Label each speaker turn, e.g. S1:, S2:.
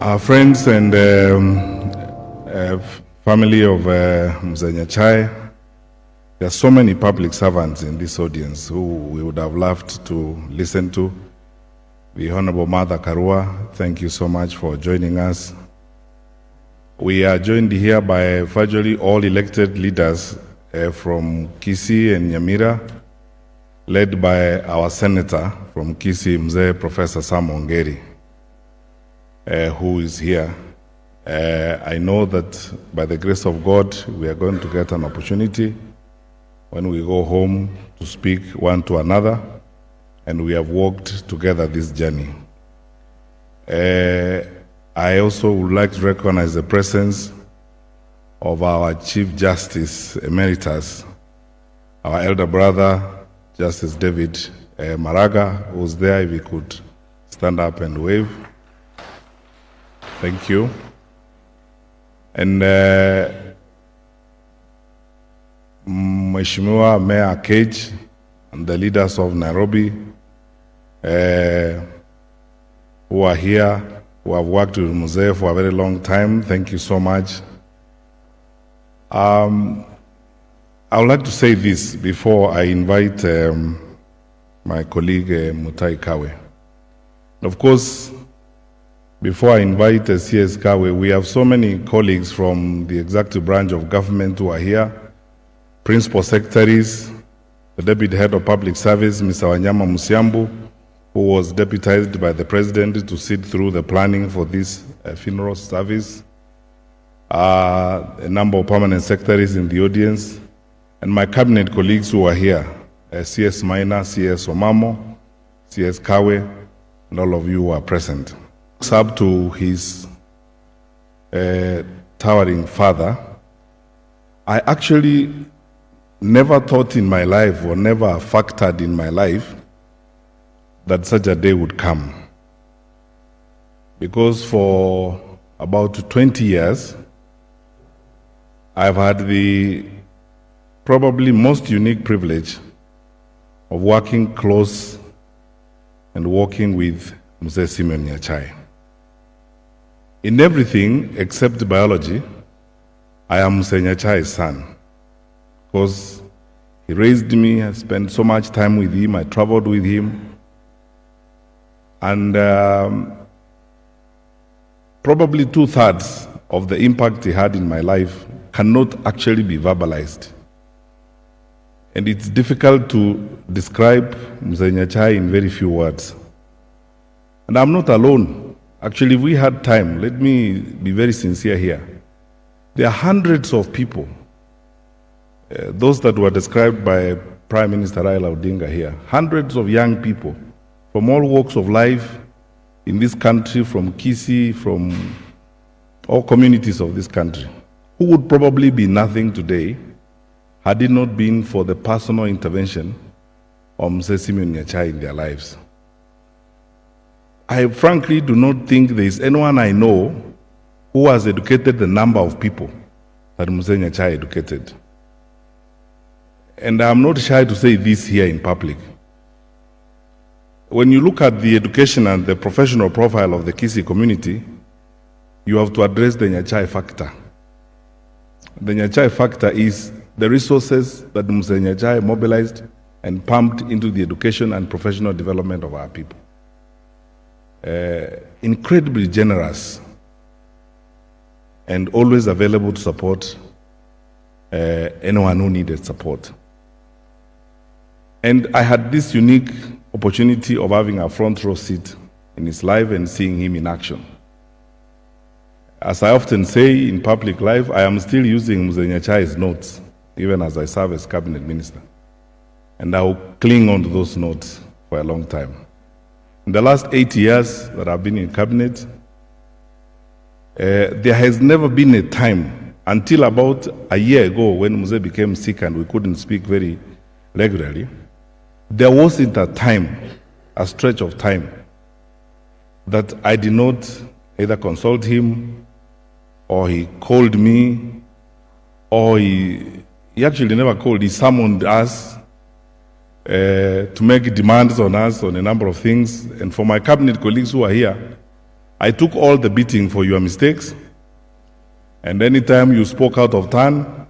S1: Our friends and family of Mzee Naychae, there are so many public servants in this audience who we would have loved to listen to. The Honorable Martha Karua, thank you so much for joining us. We are joined here by virtually all elected leaders from Kisii and Nyamira, led by our senator from Kisii, Mzee Professor Sam Ongeri, who is here. I know that by the grace of God, we are going to get an opportunity when we go home to speak one to another, and we have walked together this journey. I also would like to recognize the presence of our Chief Justice Emeritus, our elder brother, Justice David Maraga, who's there. If he could stand up and wave. Thank you. And Mheshimiwa Mayor Cage and the leaders of Nairobi who are here, who have worked with Mzee for a very long time, thank you so much. I would like to say this before I invite my colleague Mutahi Kagwe. Of course, before I invite CS Kagwe, we have so many colleagues from the executive branch of government who are here, principal secretaries, the deputy head of public service, Mr. Wanyama Musiambu, who was deputized by the president to sit through the planning for this funeral service, a number of permanent secretaries in the audience, and my cabinet colleagues who are here, CS Maina, CS Omamo, CS Kagwe, and all of you who are present. Up to his towering father, I actually never thought in my life, or never factored in my life, that such a day would come. Because for about 20 years, I've had the probably most unique privilege of working close and working with Mzee Simeon Naychae. In everything except biology, I am Mzee Naychae's son, because he raised me. I spent so much time with him, I traveled with him, and probably 2/3 of the impact he had in my life cannot actually be verbalized. And it's difficult to describe Mzee Naychae in very few words. And I'm not alone. Actually, if we had time, let me be very sincere here. There are hundreds of people, those that were described by Prime Minister Raila Odinga here, hundreds of young people from all walks of life in this country, from Kisii, from all communities of this country, who would probably be nothing today had it not been for the personal intervention of Mzee Simeon Naychae in their lives. I frankly do not think there is anyone I know who has educated the number of people that Mzee Naychae educated. And I'm not shy to say this here in public. When you look at the education and the professional profile of the Kisii community, you have to address the Naychae factor. The Naychae factor is the resources that Mzee Naychae mobilized and pumped into the education and professional development of our people. Incredibly generous and always available to support anyone who needed support. And I had this unique opportunity of having a front row seat in his life and seeing him in action. As I often say in public life, I am still using Mzee Naychae's notes, even as I serve as cabinet minister. And I will cling on to those notes for a long time. In the last 8 years that I've been in cabinet, there has never been a time, until about a year ago when Mzee became sick and we couldn't speak very regularly, there wasn't a time, a stretch of time, that I did not either consult him, or he called me, or he actually never called, he summoned us to make demands on us on a number of things. And for my cabinet colleagues who are here, I took all the beating for your mistakes, and anytime you spoke out of turn,